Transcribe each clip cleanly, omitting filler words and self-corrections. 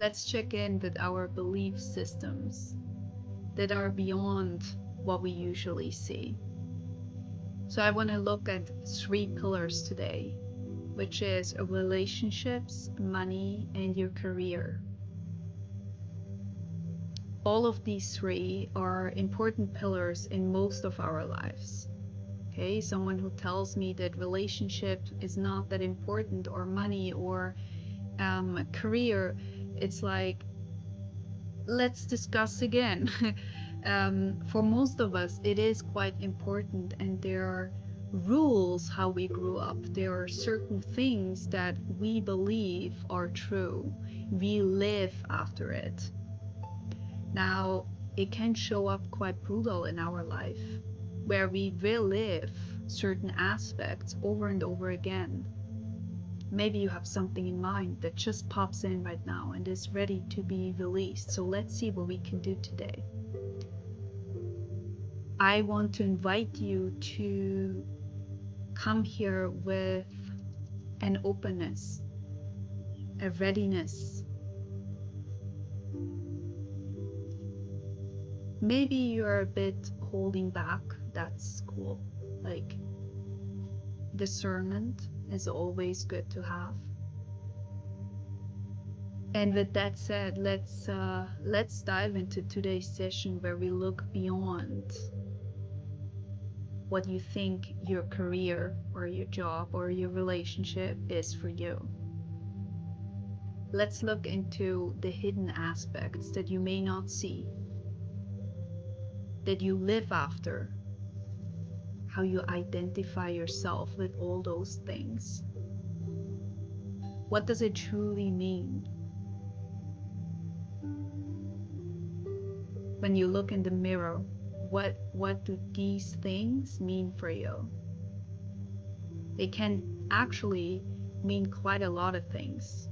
Let's check in with our belief systems that are beyond what we usually see. So I want to look at 3 pillars today, which is relationships, money, and your career. All of these 3 are important pillars in most of our lives. Okay, someone who tells me that relationship is not that important, or money, or career, it's like, let's discuss again. For most of us, it is quite important, and there are rules how we grew up. There are certain things that we believe are true. We live after it. Now, it can show up quite brutal in our life, where we relive certain aspects over and over again. Maybe you have something in mind that just pops in right now and is ready to be released. So let's see what we can do today. I want to invite you to come here with an openness, a readiness. Maybe you're a bit holding back. That's cool. Like, discernment is always good to have. And with that said, let's dive into today's session, where we look beyond what you think your career or your job or your relationship is for you. Let's look into the hidden aspects that you may not see, that you live after, how you identify yourself with all those things. What does it truly mean? When you look in the mirror, what do these things mean for you? They can actually mean quite a lot of things.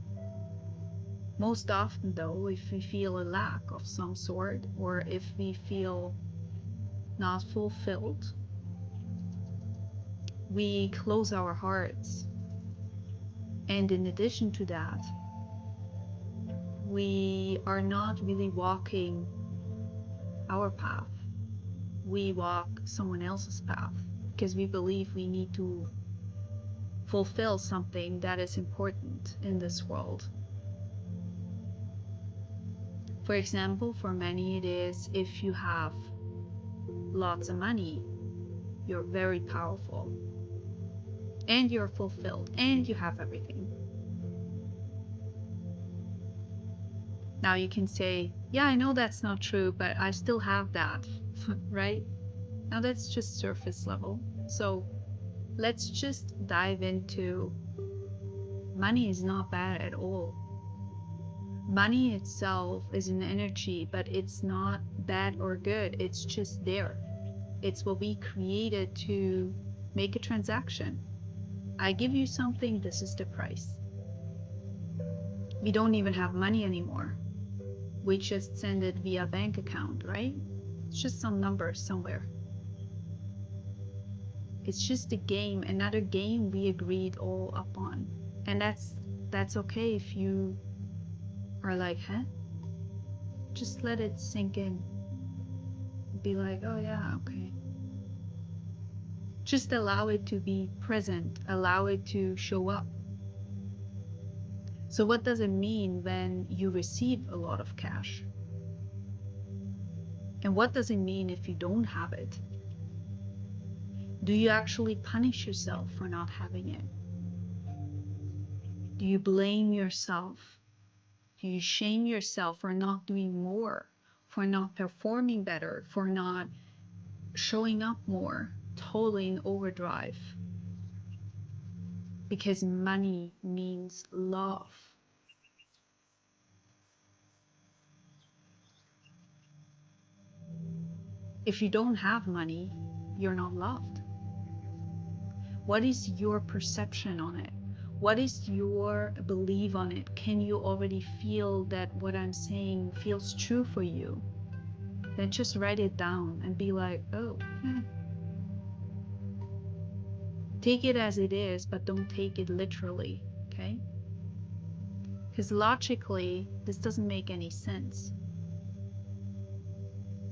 Most often, though, if we feel a lack of some sort, or if we feel not fulfilled, we close our hearts. And in addition to that, we are not really walking our path. We walk someone else's path because we believe we need to fulfill something that is important in this world. For example, for many it is, if you have lots of money, you're very powerful and you're fulfilled and you have everything. Now you can say, yeah, I know that's not true, but I still have that, right? Now that's just surface level. So let's just dive into, money is not bad at all. Money itself is an energy, but it's not bad or good. It's just there. It's what we created to make a transaction. I give you something, this is the price. We don't even have money anymore. We just send it via bank account, right? It's just some numbers somewhere. It's just a game, another game we agreed all upon. And that's okay if you are like, huh? Just let it sink in. Be like, oh yeah, okay. Just allow it to be present, allow it to show up. So what does it mean when you receive a lot of cash? And what does it mean if you don't have it? Do you actually punish yourself for not having it? Do you blame yourself? Do you shame yourself for not doing more, for not performing better, for not showing up more, totally in overdrive? Because money means love. If you don't have money, you're not loved. What is your perception on it? What is your belief on it? Can you already feel that what I'm saying feels true for you? Then just write it down and be like, oh, yeah. Take it as it is, but don't take it literally, okay? Because logically, this doesn't make any sense.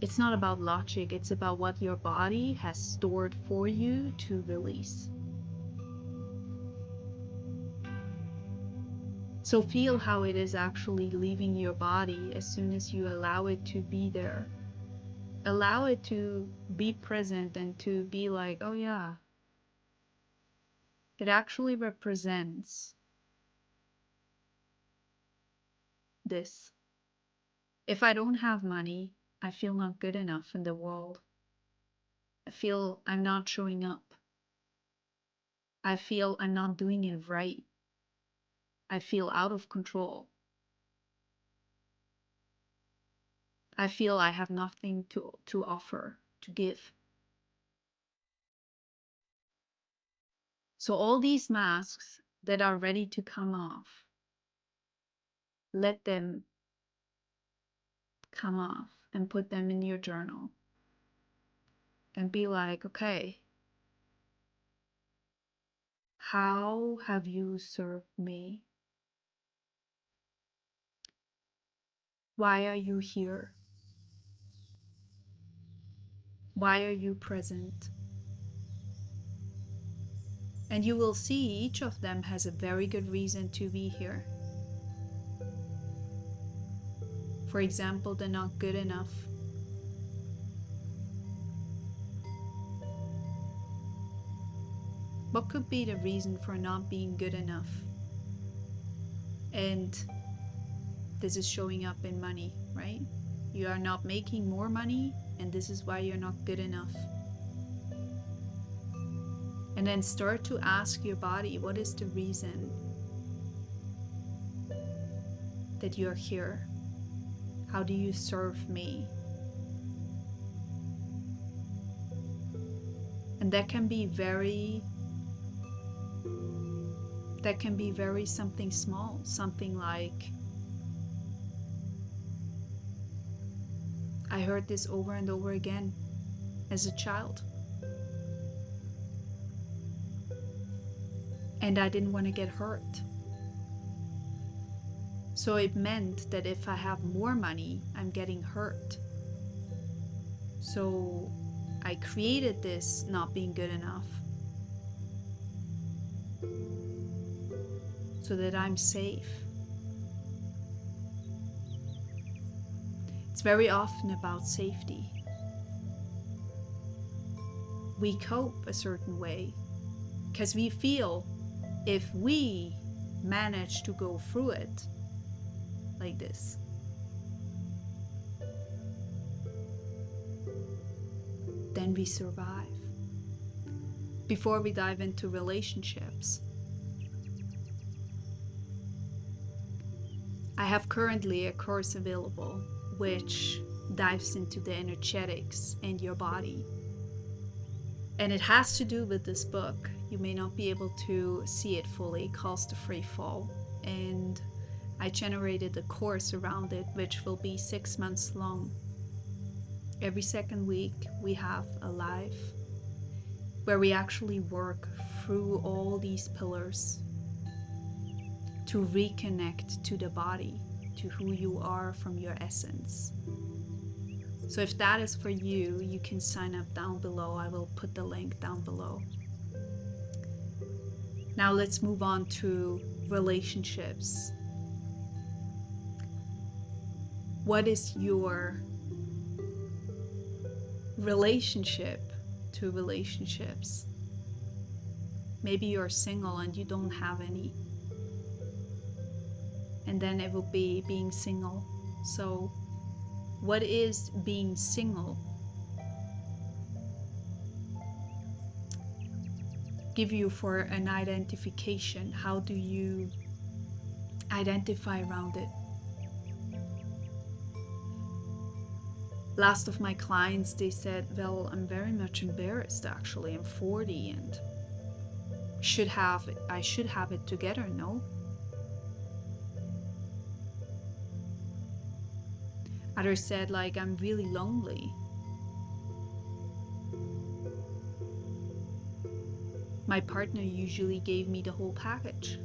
It's not about logic, it's about what your body has stored for you to release. So feel how it is actually leaving your body as soon as you allow it to be there. Allow it to be present and to be like, oh yeah, it actually represents this. If I don't have money, I feel not good enough in the world. I feel I'm not showing up. I feel I'm not doing it right. I feel out of control. I feel I have nothing to offer, to give. So all these masks that are ready to come off, let them come off and put them in your journal. And be like, okay, how have you served me? Why are you here? Why are you present? And you will see each of them has a very good reason to be here. For example, they're not good enough. What could be the reason for not being good enough? And this is showing up in money, right? You are not making more money, and this is why you're not good enough. And then start to ask your body, what is the reason that you're here? How do you serve me? And that can be very something small, something like, I heard this over and over again as a child. And I didn't want to get hurt. So it meant that if I have more money, I'm getting hurt. So I created this not being good enough so that I'm safe. It's very often about safety. We cope a certain way because we feel if we manage to go through it like this, then we survive. Before we dive into relationships, I have currently a course available which dives into the energetics and your body. And it has to do with this book. You may not be able to see it fully. It calls The Free Fall. And I generated a course around it, which will be 6 months long. Every second week, we have a live where we actually work through all these pillars to reconnect to the body, to who you are from your essence. So if that is for you, you can sign up down below. I will put the link down below. Now let's move on to relationships. What is your relationship to relationships? Maybe you're single and you don't have any. And then it will be being single. So what is being single? Give you for an identification. How do you identify around it? Last of my clients, they said, well, I'm very much embarrassed actually. I'm 40 and I should have it together, no? Others said, like, I'm really lonely. My partner usually gave me the whole package.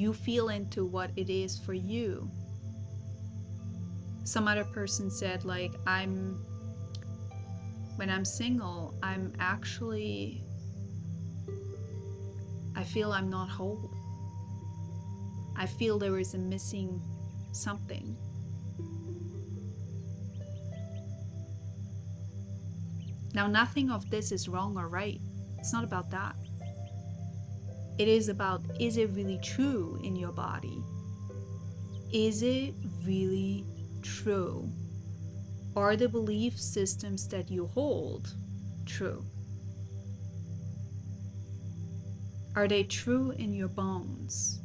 You feel into what it is for you. Some other person said, like, when I'm single, I feel I'm not whole. I feel there is a missing something. Now, nothing of this is wrong or right. It's not about that. It is about, is it really true in your body? Is it really true? Are the belief systems that you hold true? Are they true in your bones?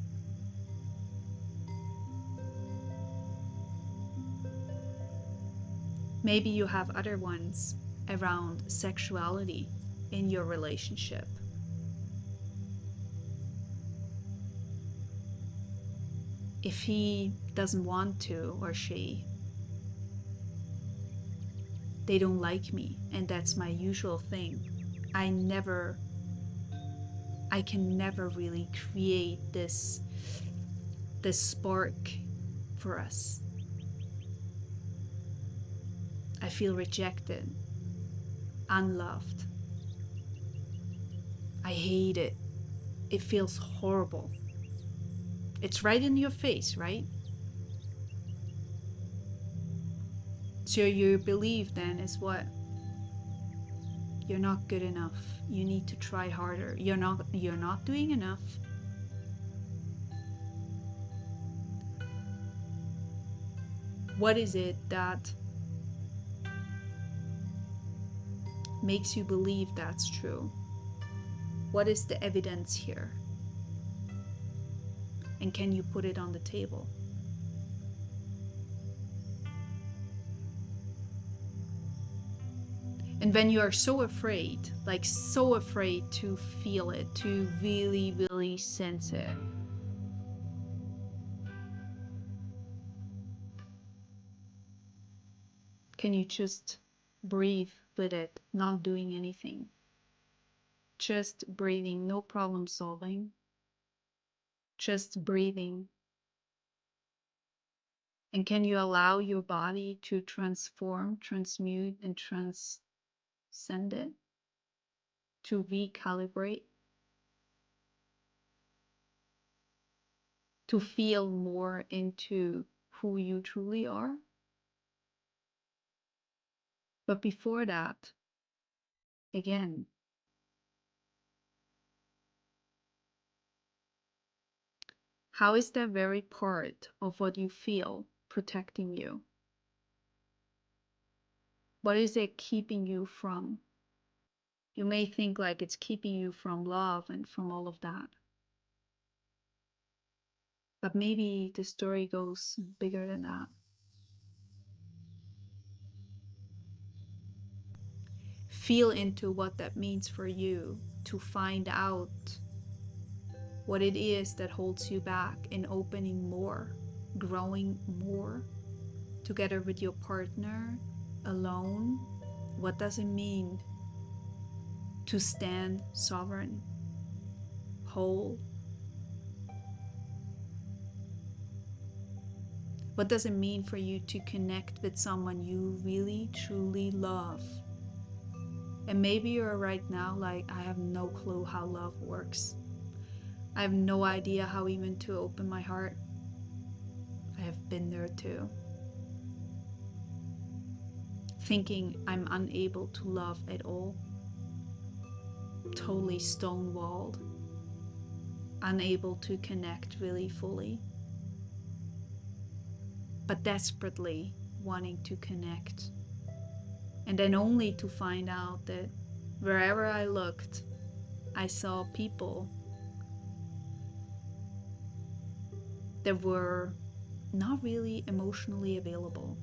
Maybe you have other ones around sexuality in your relationship. If he doesn't want to, or she, they don't like me, and that's my usual thing. I can never really create this spark for us. I feel rejected, unloved. I hate it. It feels horrible. It's right in your face, right? So your belief then is what? You're not good enough. You need to try harder. You're not doing enough. What is it that makes you believe that's true? What is the evidence here? And can you put it on the table? And when you are so afraid, like so afraid to feel it, to really, really sense it, can you just breathe with it, not doing anything? Just breathing, no problem solving. Just breathing. And can you allow your body to transform, transmute, and transcend it? To recalibrate? To feel more into who you truly are? But before that, again, how is that very part of what you feel protecting you? What is it keeping you from? You may think like it's keeping you from love and from all of that. But maybe the story goes bigger than that. Feel into what that means for you to find out what it is that holds you back in opening more, growing more, together with your partner, alone. What does it mean to stand sovereign, whole? What does it mean for you to connect with someone you really, truly love? And maybe you're right now like, I have no clue how love works. I have no idea how even to open my heart. I have been there too. Thinking I'm unable to love at all. Totally stonewalled. Unable to connect really fully. But desperately wanting to connect. And then only to find out that wherever I looked, I saw people that were not really emotionally available.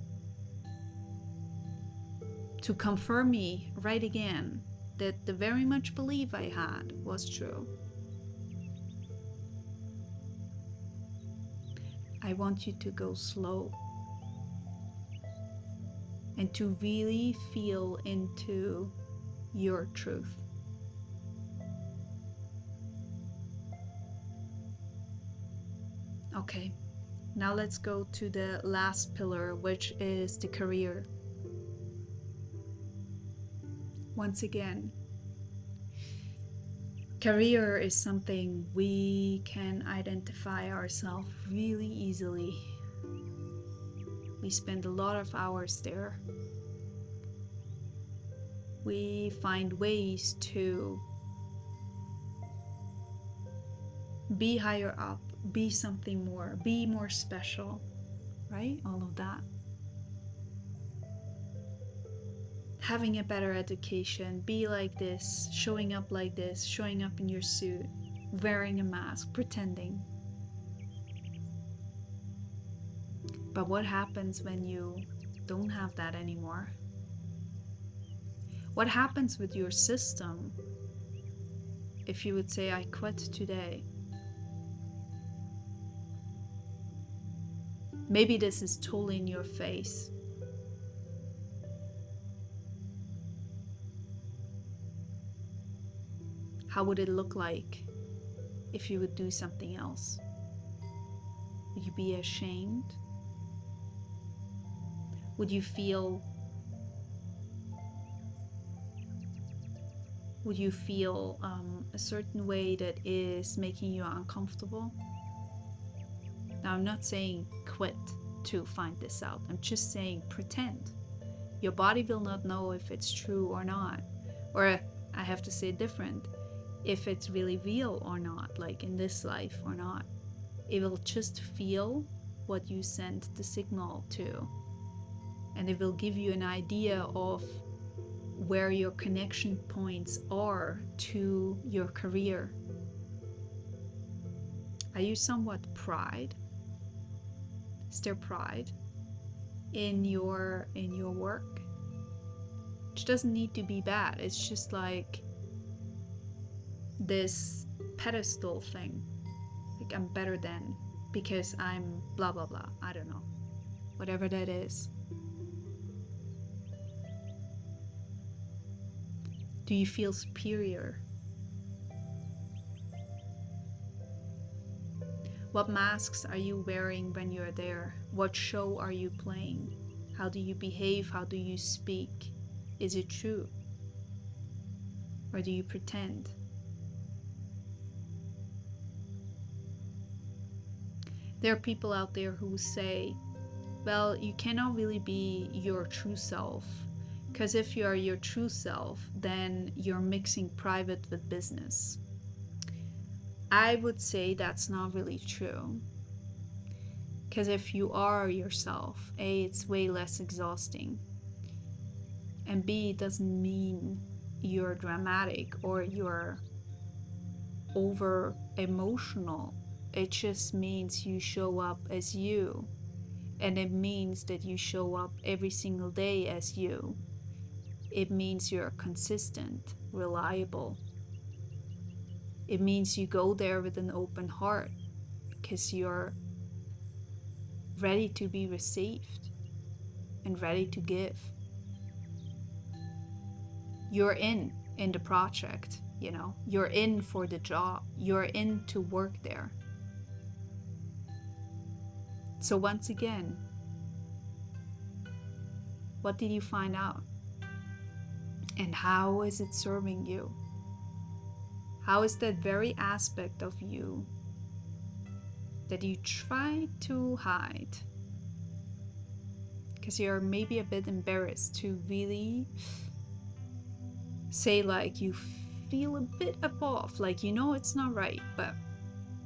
To confirm me right again that the very much belief I had was true. I want you to go slow and to really feel into your truth. Okay, now let's go to the last pillar, which is the career. Once again, career is something we can identify ourselves really easily. We spend a lot of hours there. We find ways to be higher up, be something more, be more special, right? All of that. Having a better education, be like this, showing up like this, showing up in your suit, wearing a mask, pretending. But what happens when you don't have that anymore? What happens with your system if you would say, I quit today? Maybe this is totally in your face. How would it look like if you would do something else? Would you be ashamed? Would you feel a certain way that is making you uncomfortable? Now, I'm not saying quit to find this out. I'm just saying pretend. Your body will not know if it's true or not. Or I have to say different, if it's really real or not, like in this life or not. It will just feel what you send the signal to. And it will give you an idea of where your connection points are to your career. Are you somewhat pride? Is there pride in your work? Which doesn't need to be bad. It's just like this pedestal thing. Like I'm better than because I'm blah blah blah. I don't know. Whatever that is. Do you feel superior? What masks are you wearing when you're there? What show are you playing? How do you behave? How do you speak? Is it true? Or do you pretend? There are people out there who say, well, you cannot really be your true self, because if you are your true self, then you're mixing private with business. I would say that's not really true. Because if you are yourself, A, it's way less exhausting. And B, it doesn't mean you're dramatic or you're over emotional. It just means you show up as you. And it means that you show up every single day as you. It means you're consistent, reliable. It means you go there with an open heart because you're ready to be received and ready to give. You're in the project, you know, you're in for the job, you're in to work there. So once again, what did you find out? And how is it serving you? How is that very aspect of you that you try to hide? Because you're maybe a bit embarrassed to really say, like, you feel a bit above, like, you know it's not right, but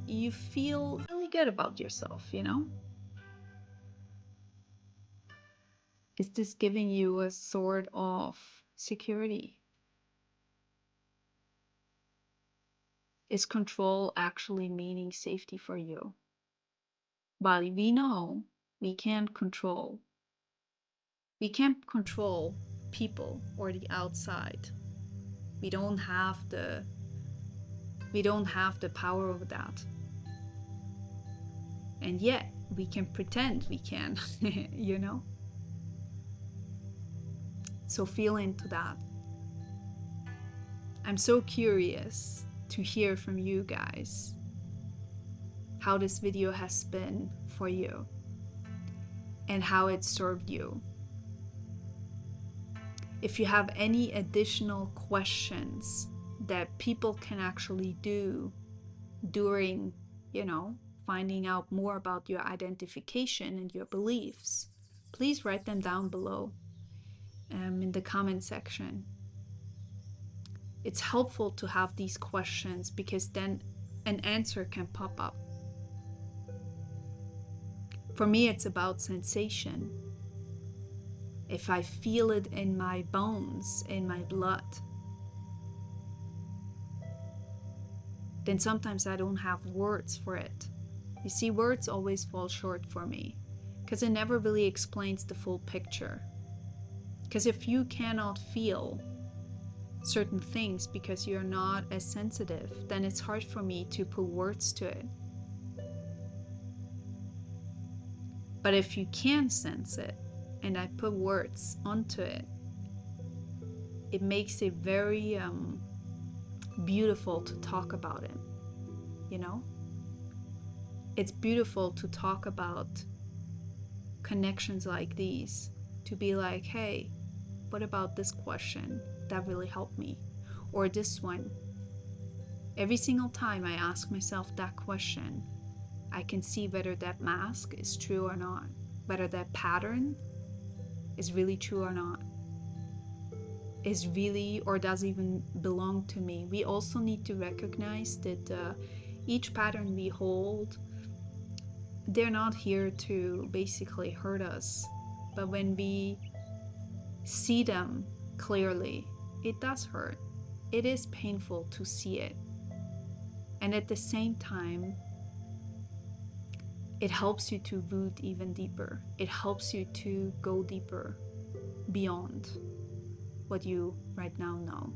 you feel really good about yourself, you know? Is this giving you a sort of security? Is control actually meaning safety for you? While we know we can't control people or the outside. We don't have the power of that. And yet we can pretend we can, you know? So feel into that. I'm so curious to hear from you guys. how this video has been for you and how it served you. If you have any additional questions that people can actually do during, finding out more about your identification and your beliefs, please write them down below in the comment section. It's helpful to have these questions because then an answer can pop up. For me, it's about sensation. If I feel it in my bones, in my blood, then sometimes I don't have words for it. You see, words always fall short for me because it never really explains the full picture. Because if you cannot feel certain things because you're not as sensitive, then it's hard for me to put words to it. But if you can sense it, and I put words onto it, it makes it very beautiful to talk about it, It's beautiful to talk about connections like these, to be like, hey, what about this question? That really helped me. Or this one. Every single time I ask myself that question, I can see whether that mask is true or not, whether that pattern is really true or not, is really or does even belong to me. We also need to recognize that each pattern we hold, they're not here to basically hurt us, but when we see them clearly, it does hurt. It is painful to see it. And at the same time, it helps you to root even deeper. It helps you to go deeper beyond what you right now know.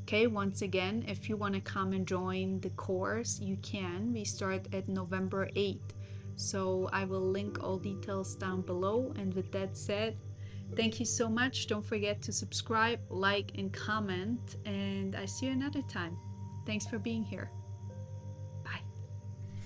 Okay, once again, if you want to come and join the course, you can. We start at November 8th. So I will link all details down below. And with that said, thank you so much. Don't forget to subscribe, like, and comment. And I see you another time. Thanks for being here.